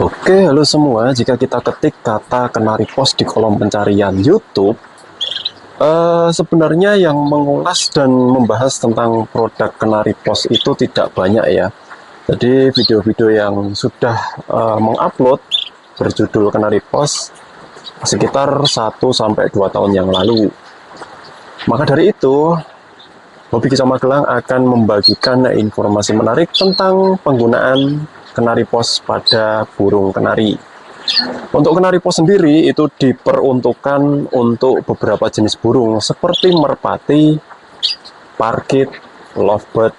Oke, halo semua. Jika kita ketik kata Kenari Pos di kolom pencarian YouTube, sebenarnya yang mengulas dan membahas tentang produk Kenari Pos itu tidak banyak ya. Jadi video-video yang sudah mengupload berjudul Kenari Pos sekitar 1-2 tahun yang lalu. Maka dari itu, Hobi Kicau Magelang akan membagikan informasi menarik tentang penggunaan Kenari Pos pada burung kenari. Untuk Kenari Pos sendiri itu diperuntukkan untuk beberapa jenis burung seperti merpati, parkit, lovebird,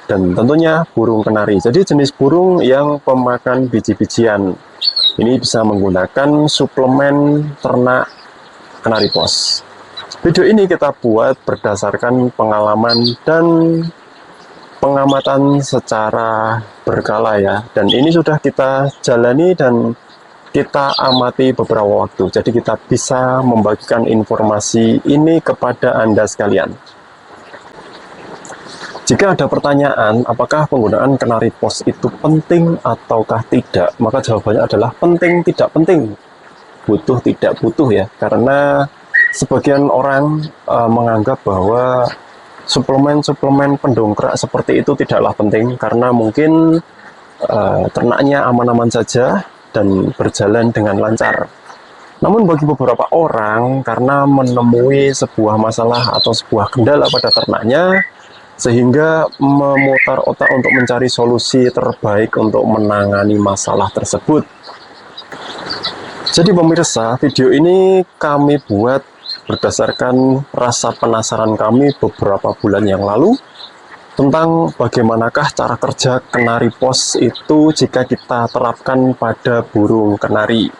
dan tentunya burung kenari. Jadi jenis burung yang pemakan biji-bijian. Ini bisa menggunakan suplemen ternak Kenari Pos. Video ini kita buat berdasarkan pengalaman dan pengamatan secara berkala ya, dan ini sudah kita jalani dan kita amati beberapa waktu, jadi kita bisa membagikan informasi ini kepada Anda sekalian. Jika ada pertanyaan apakah penggunaan Kenari Pos itu penting ataukah tidak, maka jawabannya adalah penting tidak penting, butuh tidak butuh ya, karena sebagian orang menganggap bahwa suplemen-suplemen pendongkrak seperti itu tidaklah penting karena mungkin ternaknya aman-aman saja dan berjalan dengan lancar. Namun bagi beberapa orang, karena menemui sebuah masalah atau sebuah kendala pada ternaknya, sehingga memutar otak untuk mencari solusi terbaik untuk menangani masalah tersebut. Jadi pemirsa, video ini kami buat berdasarkan rasa penasaran kami beberapa bulan yang lalu tentang bagaimanakah cara kerja Kenari Pos itu jika kita terapkan pada burung kenari.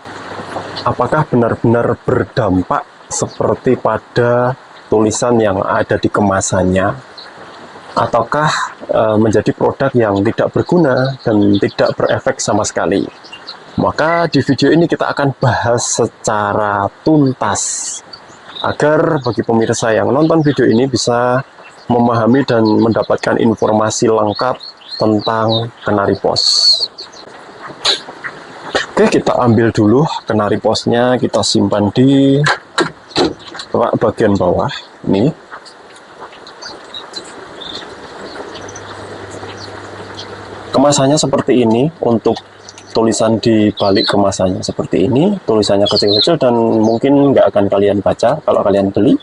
Apakah benar-benar berdampak seperti pada tulisan yang ada di kemasannya, ataukah menjadi produk yang tidak berguna dan tidak berefek sama sekali. Maka di video ini kita akan bahas secara tuntas agar bagi pemirsa yang nonton video ini bisa memahami dan mendapatkan informasi lengkap tentang Kenari Pos. Oke, kita ambil dulu Kenari Posnya, kita simpan di bagian bawah ini. Kemasannya seperti ini, untuk tulisan di balik kemasannya seperti ini, tulisannya kecil-kecil dan mungkin nggak akan kalian baca kalau kalian beli.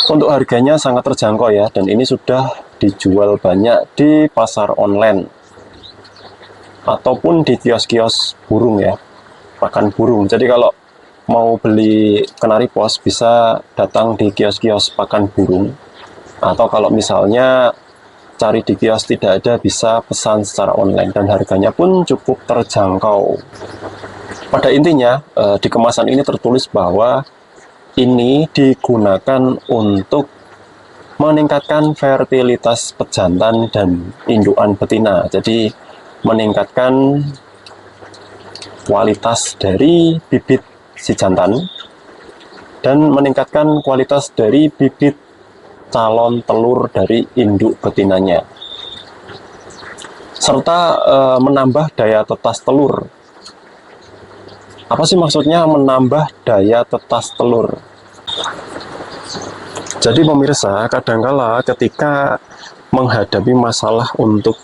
Untuk harganya sangat terjangkau ya, dan ini sudah dijual banyak di pasar online ataupun di kios-kios burung ya, pakan burung. Jadi kalau mau beli Kenari Pos bisa datang di kios-kios pakan burung, atau kalau misalnya cari di kios tidak ada, bisa pesan secara online dan harganya pun cukup terjangkau. Pada intinya di kemasan ini tertulis bahwa ini digunakan untuk meningkatkan fertilitas pejantan dan indukan betina. Jadi meningkatkan kualitas dari bibit si jantan dan meningkatkan kualitas dari bibit calon telur dari induk betinanya, serta menambah daya tetas telur. Apa sih maksudnya menambah daya tetas telur? Jadi pemirsa, kadangkala ketika menghadapi masalah untuk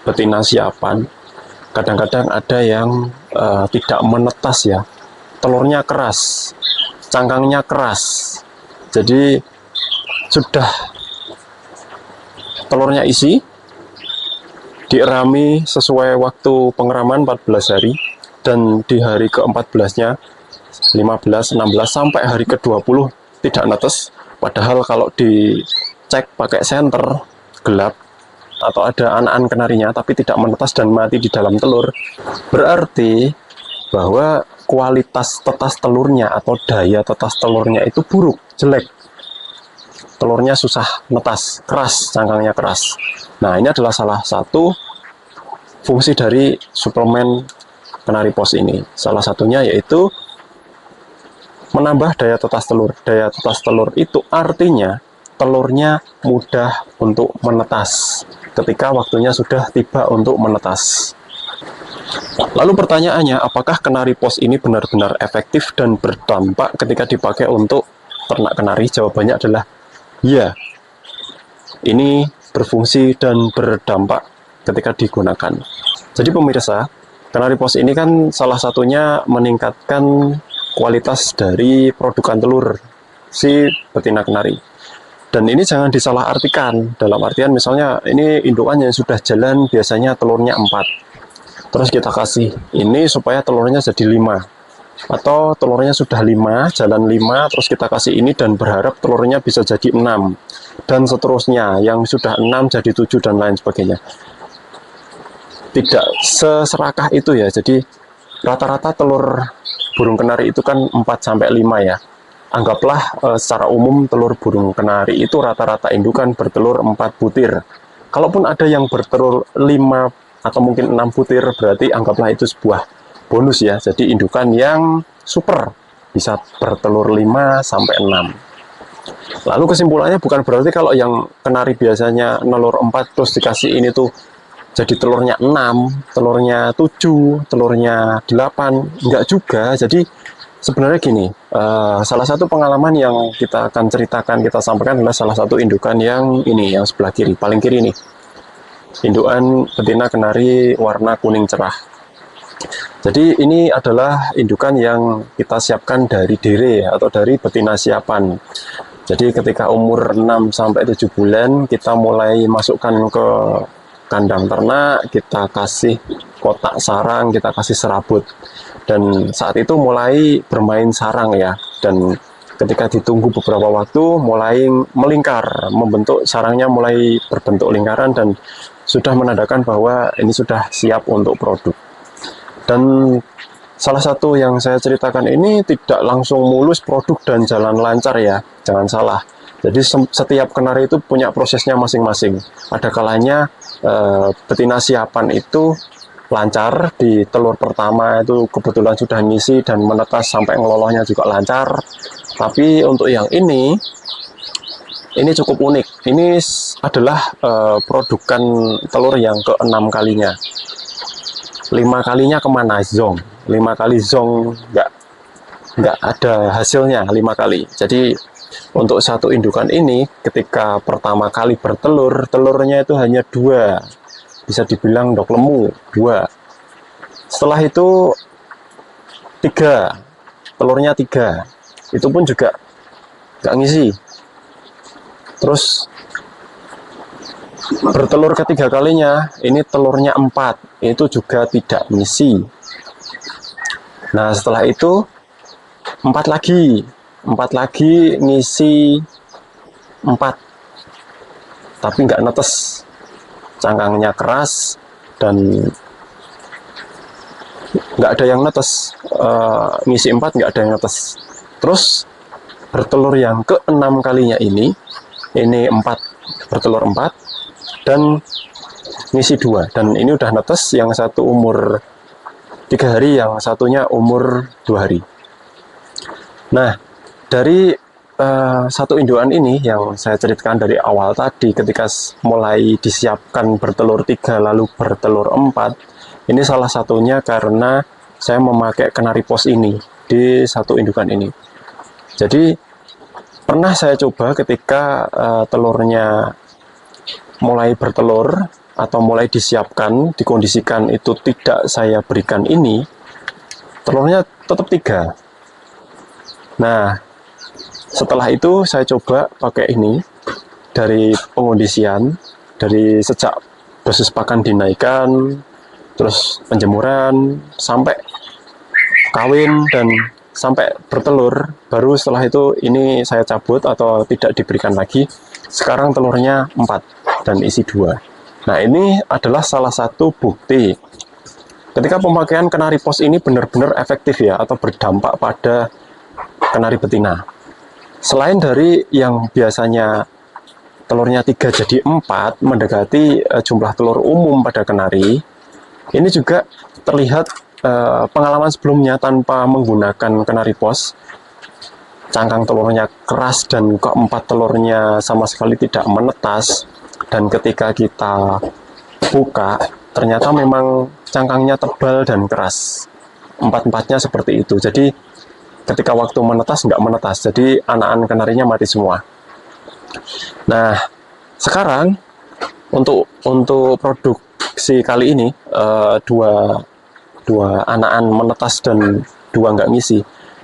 betina siapan, kadang-kadang ada yang tidak menetas ya, telurnya keras, cangkangnya keras, jadi sudah telurnya isi, dierami sesuai waktu pengeraman 14 hari, dan di hari ke-14-nya 15, 16 sampai hari ke-20 tidak netes. Padahal kalau dicek pakai senter gelap atau ada anakan kenarinya tapi tidak menetas dan mati di dalam telur, berarti bahwa kualitas tetas telurnya atau daya tetas telurnya itu buruk, jelek. Telurnya susah netas, keras, cangkangnya keras. Nah, ini adalah salah satu fungsi dari suplemen Kenari Pos ini. Salah satunya yaitu menambah daya tetas telur. Daya tetas telur itu artinya telurnya mudah untuk menetas ketika waktunya sudah tiba untuk menetas. Lalu pertanyaannya, apakah kenari pos ini benar-benar efektif dan berdampak ketika dipakai untuk ternak kenari? Jawabannya adalah ya, ini berfungsi dan berdampak ketika digunakan. Jadi pemirsa, kenari pos ini kan salah satunya meningkatkan kualitas dari produkan telur si betina kenari. Dan ini jangan disalahartikan, dalam artian misalnya ini indukan yang sudah jalan biasanya telurnya 4. Terus kita kasih ini supaya telurnya jadi 5. Atau telurnya sudah 5, jalan 5, terus kita kasih ini dan berharap telurnya bisa jadi 6. Dan seterusnya, yang sudah 6 jadi 7 dan lain sebagainya. Tidak seserakah itu ya, jadi rata-rata telur burung kenari itu kan 4-5 ya. Anggaplah secara umum telur burung kenari itu rata-rata indukan bertelur 4 butir. Kalaupun ada yang bertelur 5 atau mungkin 6 butir, berarti anggaplah itu sebuah bonus ya. Jadi indukan yang super bisa bertelur 5-6. Lalu kesimpulannya bukan berarti kalau yang kenari biasanya nelur 4 terus dikasih ini tuh jadi telurnya 6, telurnya 7, telurnya 8, enggak juga. Jadi sebenarnya gini, salah satu pengalaman yang kita akan ceritakan, kita sampaikan adalah salah satu indukan yang ini, yang sebelah kiri, paling kiri nih. Indukan betina kenari warna kuning cerah. Jadi ini adalah indukan yang kita siapkan dari dere atau dari betina siapan. Jadi ketika umur 6-7 bulan kita mulai masukkan ke kandang ternak, kita kasih kotak sarang, kita kasih serabut. Dan saat itu mulai bermain sarang ya. Dan ketika ditunggu beberapa waktu mulai melingkar, membentuk sarangnya mulai berbentuk lingkaran dan sudah menandakan bahwa ini sudah siap untuk produk. Dan salah satu yang saya ceritakan ini tidak langsung mulus produk dan jalan lancar ya, jangan salah. Jadi setiap kenari itu punya prosesnya masing-masing. Ada kalanya betina siapan itu lancar, di telur pertama itu kebetulan sudah ngisi dan menetas sampai ngelolosnya juga lancar. Tapi untuk yang ini cukup unik. Ini adalah produkan telur yang ke-6 kalinya. 5 kalinya kemana zong? 5 kali zong nggak ada hasilnya 5 kali. Jadi untuk satu indukan ini ketika pertama kali bertelur, telurnya itu hanya 2, bisa dibilang dok lemu 2. Setelah itu 3, telurnya 3, itu pun juga nggak ngisi. Terus bertelur ketiga kalinya, ini telurnya 4, itu juga tidak ngisi. Nah setelah itu 4 lagi ngisi 4, tapi nggak netes, cangkangnya keras dan nggak ada yang netes. Ngisi 4 nggak ada yang netes. Terus bertelur yang ke-6 kalinya ini 4, bertelur 4 dan ngisi 2, dan ini udah netes. Yang satu umur 3 hari, yang satunya umur 2 hari. Nah dari satu indukan ini yang saya ceritakan dari awal tadi, ketika mulai disiapkan bertelur 3 lalu bertelur 4, ini salah satunya karena saya memakai kenari pos ini di satu indukan ini. Jadi pernah saya coba ketika telurnya mulai bertelur atau mulai disiapkan, dikondisikan itu tidak saya berikan ini, telurnya tetap 3. Nah setelah itu saya coba pakai ini, dari pengondisian, dari sejak dosis pakan dinaikkan, terus penjemuran, sampai kawin dan sampai bertelur, baru setelah itu ini saya cabut atau tidak diberikan lagi. Sekarang telurnya 4 dan isi 2. Nah ini adalah salah satu bukti ketika pemakaian kenari pos ini benar-benar efektif ya, atau berdampak pada kenari betina. Selain dari yang biasanya telurnya 3 jadi 4, mendekati jumlah telur umum pada kenari, ini juga terlihat pengalaman sebelumnya tanpa menggunakan kenari pos, cangkang telurnya keras dan keempat telurnya sama sekali tidak menetas. Dan ketika kita buka, ternyata memang cangkangnya tebal dan keras. Empat-empatnya seperti itu. Jadi ketika waktu menetas nggak menetas, jadi anakan kenarinya mati semua. Nah, sekarang untuk produksi kali ini dua anakan menetas dan dua nggak ngisi.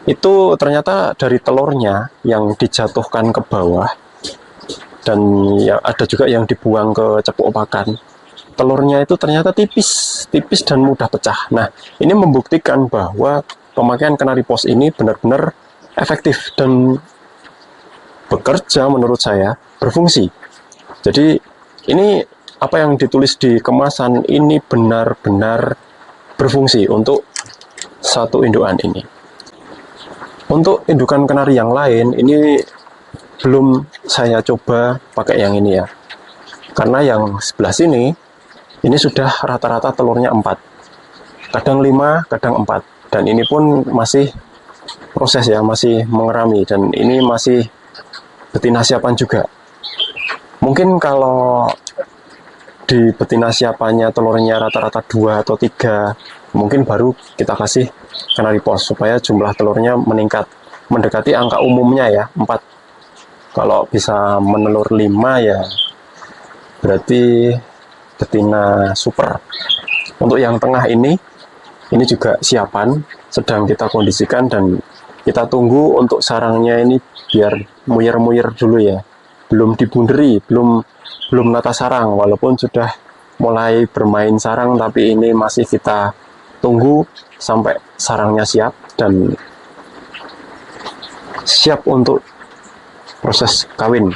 Itu ternyata dari telurnya yang dijatuhkan ke bawah, dan ya ada juga yang dibuang ke cepuk pakan. Telurnya itu ternyata tipis dan mudah pecah. Nah, ini membuktikan bahwa pemakaian Canary Post ini benar-benar efektif dan bekerja, menurut saya berfungsi. Jadi ini apa yang ditulis di kemasan ini benar-benar berfungsi untuk satu indukan ini. Untuk indukan kenari yang lain ini belum saya coba pakai yang ini ya, karena yang sebelah sini ini sudah rata-rata telurnya 4, kadang 5, kadang 4, dan ini pun masih proses ya, masih mengerami, dan ini masih betina siapan juga. Mungkin kalau di betina siapannya telurnya rata-rata 2 atau 3, mungkin baru kita kasih Canary Post supaya jumlah telurnya meningkat, mendekati angka umumnya ya, 4. Kalau bisa menelur 5 ya berarti betina super. Untuk yang tengah ini juga siapan, sedang kita kondisikan dan kita tunggu untuk sarangnya ini biar muyer-muyer dulu ya. Belum dibunderi, belum nata sarang, walaupun sudah mulai bermain sarang, tapi ini masih kita tunggu sampai sarangnya siap dan siap untuk proses kawin.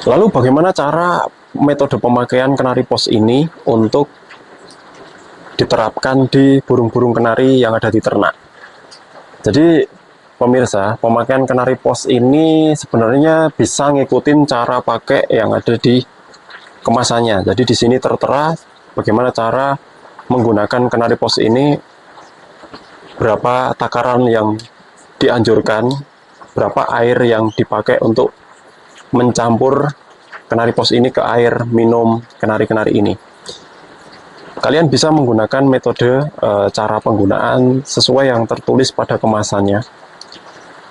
Lalu bagaimana cara metode pemakaian Canary Post ini untuk diterapkan di burung-burung kenari yang ada di ternak? Jadi pemirsa, pemakaian Canary Post ini sebenarnya bisa ngikutin cara pakai yang ada di kemasannya. Jadi di sini tertera bagaimana cara menggunakan Canary Post ini, berapa takaran yang dianjurkan, berapa air yang dipakai untuk mencampur Canary Post ini ke air minum kenari-kenari ini. Kalian bisa menggunakan metode cara penggunaan sesuai yang tertulis pada kemasannya.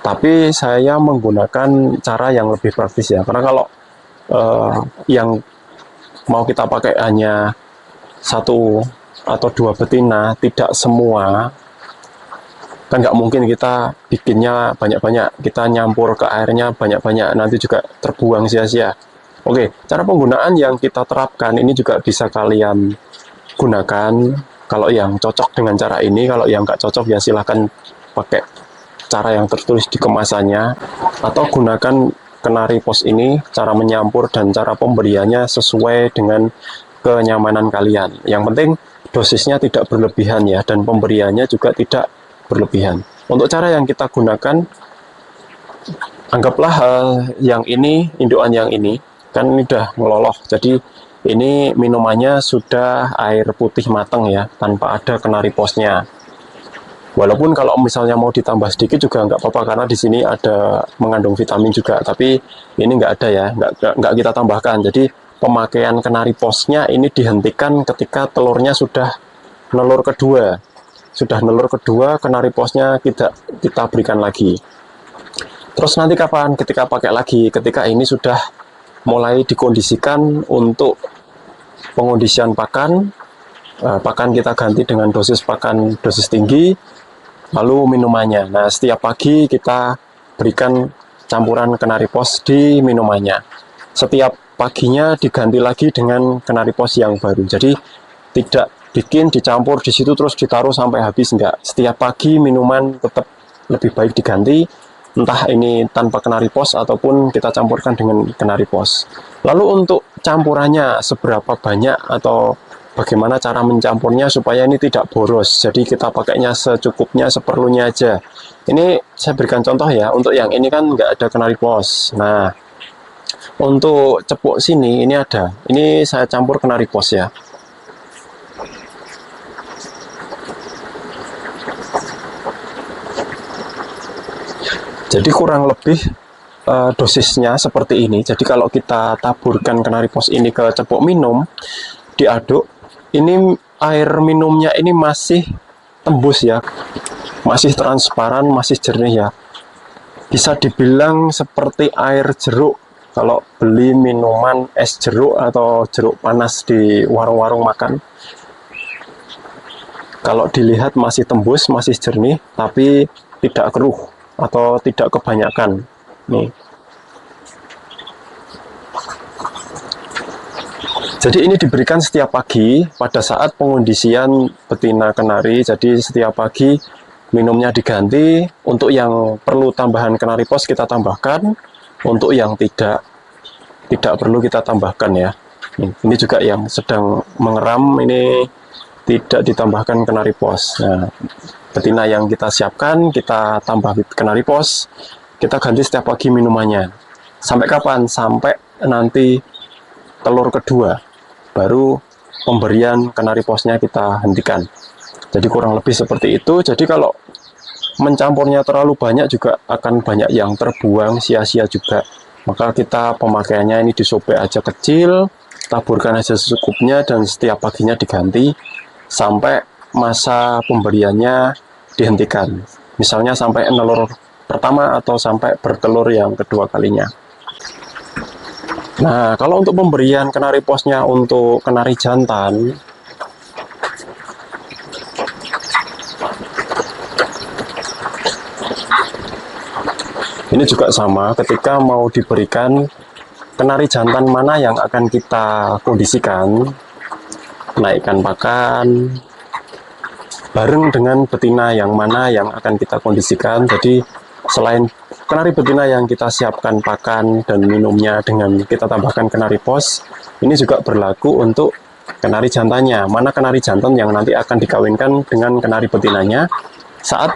Tapi saya menggunakan cara yang lebih praktis ya, karena kalau yang mau kita pakai hanya 1 atau 2 betina, tidak semua, kan nggak mungkin kita bikinnya banyak-banyak, kita nyampur ke airnya banyak-banyak, nanti juga terbuang sia-sia. Oke, cara penggunaan yang kita terapkan ini juga bisa kalian gunakan kalau yang cocok dengan cara ini. Kalau yang nggak cocok ya silahkan pakai cara yang tertulis di kemasannya, atau gunakan Canary Post ini, cara menyampur dan cara pemberiannya sesuai dengan kenyamanan kalian. Yang penting dosisnya tidak berlebihan ya, dan pemberiannya juga tidak berlebihan. Untuk cara yang kita gunakan, anggaplah yang ini, indukan yang ini kan ini udah ngeloloh, jadi ini minumannya sudah air putih matang ya, tanpa ada Canary Post-nya. Walaupun kalau misalnya mau ditambah sedikit juga nggak apa-apa, karena di sini ada mengandung vitamin juga, tapi ini nggak ada ya, nggak kita tambahkan. Jadi pemakaian Canary Post-nya ini dihentikan ketika telurnya sudah nelur kedua. Sudah nelur kedua, Canary Post-nya kita berikan lagi. Terus nanti kapan? Ketika pakai lagi, ketika ini sudah mulai dikondisikan untuk pengondisian pakan. Pakan kita ganti dengan dosis pakan dosis tinggi, lalu minumannya. Nah, setiap pagi kita berikan campuran Canary Post di minumannya. Setiap paginya diganti lagi dengan Canary Post yang baru. Jadi tidak bikin dicampur di situ terus ditaruh sampai habis, enggak. Setiap pagi minuman tetap lebih baik diganti, entah ini tanpa Canary Post ataupun kita campurkan dengan Canary Post. Lalu untuk campurannya seberapa banyak atau bagaimana cara mencampurnya supaya ini tidak boros, jadi kita pakainya secukupnya, seperlunya aja. Ini saya berikan contoh ya, untuk yang ini kan nggak ada Canary Post. Nah, untuk cepuk sini ini ada, ini saya campur Canary Post ya. Jadi kurang lebih dosisnya seperti ini. Jadi kalau kita taburkan Canary Post ini ke cepuk minum, diaduk, ini air minumnya ini masih tembus ya, masih transparan, masih jernih ya. Bisa dibilang seperti air jeruk. Kalau beli minuman es jeruk atau jeruk panas di warung-warung makan, kalau dilihat masih tembus, masih jernih, tapi tidak keruh atau tidak kebanyakan. Nih. Jadi ini diberikan setiap pagi pada saat pengondisian betina kenari. Jadi setiap pagi minumnya diganti. Untuk yang perlu tambahan kenari pos kita tambahkan. Untuk yang tidak perlu kita tambahkan ya. Ini juga yang sedang mengeram, ini tidak ditambahkan kenari pos. Nah, betina yang kita siapkan, kita tambah kenari pos, kita ganti setiap pagi minumannya. Sampai kapan? Sampai nanti telur kedua, baru pemberian kenari posnya kita hentikan. Jadi kurang lebih seperti itu. Jadi kalau mencampurnya terlalu banyak juga akan banyak yang terbuang, sia-sia juga. Maka kita pemakaiannya ini disobek aja kecil, taburkan aja secukupnya, dan setiap paginya diganti sampai masa pemberiannya dihentikan. Misalnya sampai telur pertama atau sampai bertelur yang kedua kalinya. Nah, kalau untuk pemberian kenari posnya untuk kenari jantan, ini juga sama. Ketika mau diberikan kenari jantan mana yang akan kita kondisikan, naikkan pakan bareng dengan betina yang mana yang akan kita kondisikan. Jadi selain kenari betina yang kita siapkan pakan dan minumnya dengan kita tambahkan kenari pos, ini juga berlaku untuk kenari jantannya. Mana kenari jantan yang nanti akan dikawinkan dengan kenari betinanya. Saat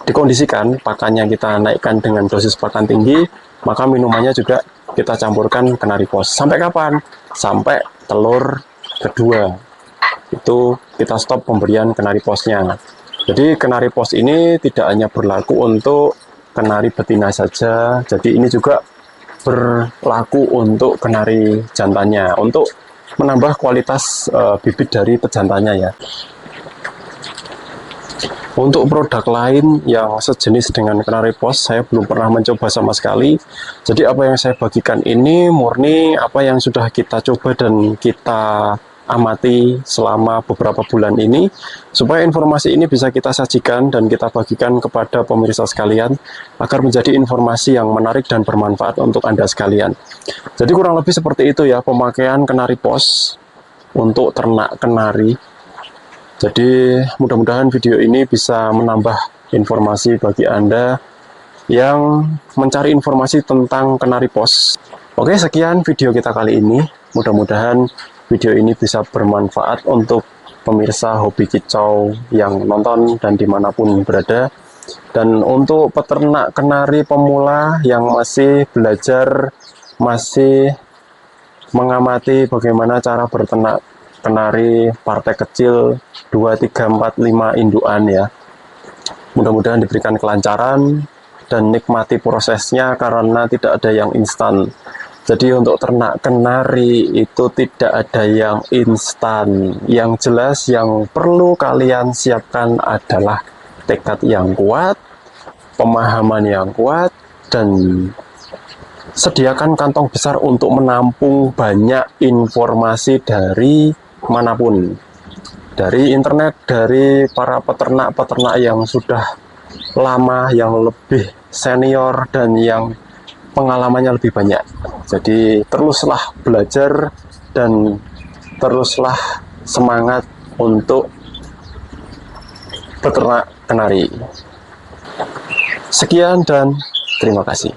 dikondisikan, pakannya kita naikkan dengan dosis pakan tinggi, maka minumannya juga kita campurkan kenari pos. Sampai kapan? Sampai telur kedua. Itu kita stop pemberian kenari posnya. Jadi kenari pos ini tidak hanya berlaku untuk kenari betina saja, jadi ini juga berlaku untuk kenari jantannya, untuk menambah kualitas bibit dari pejantannya ya. Untuk produk lain yang sejenis dengan kenari pos, saya belum pernah mencoba sama sekali. Jadi apa yang saya bagikan ini murni apa yang sudah kita coba dan kita amati selama beberapa bulan ini, supaya informasi ini bisa kita sajikan dan kita bagikan kepada pemirsa sekalian, agar menjadi informasi yang menarik dan bermanfaat untuk Anda sekalian. Jadi kurang lebih seperti itu ya pemakaian kenari pos untuk ternak kenari. Jadi mudah-mudahan video ini bisa menambah informasi bagi Anda yang mencari informasi tentang kenari pos. Oke, sekian video kita kali ini. Mudah-mudahan video ini bisa bermanfaat untuk pemirsa hobi kicau yang nonton dan dimanapun berada. Dan untuk peternak kenari pemula yang masih belajar, masih mengamati bagaimana cara berternak kenari partai kecil 2, 3, 4, 5 indukan ya. Mudah-mudahan diberikan kelancaran dan nikmati prosesnya karena tidak ada yang instan. Jadi untuk ternak kenari itu tidak ada yang instan. Yang jelas yang perlu kalian siapkan adalah tekad yang kuat, pemahaman yang kuat, dan sediakan kantong besar untuk menampung banyak informasi dari manapun, dari internet, dari para peternak-peternak yang sudah lama, yang lebih senior, dan yang pengalamannya lebih banyak. Jadi teruslah belajar dan teruslah semangat untuk peternak kenari. Sekian dan terima kasih.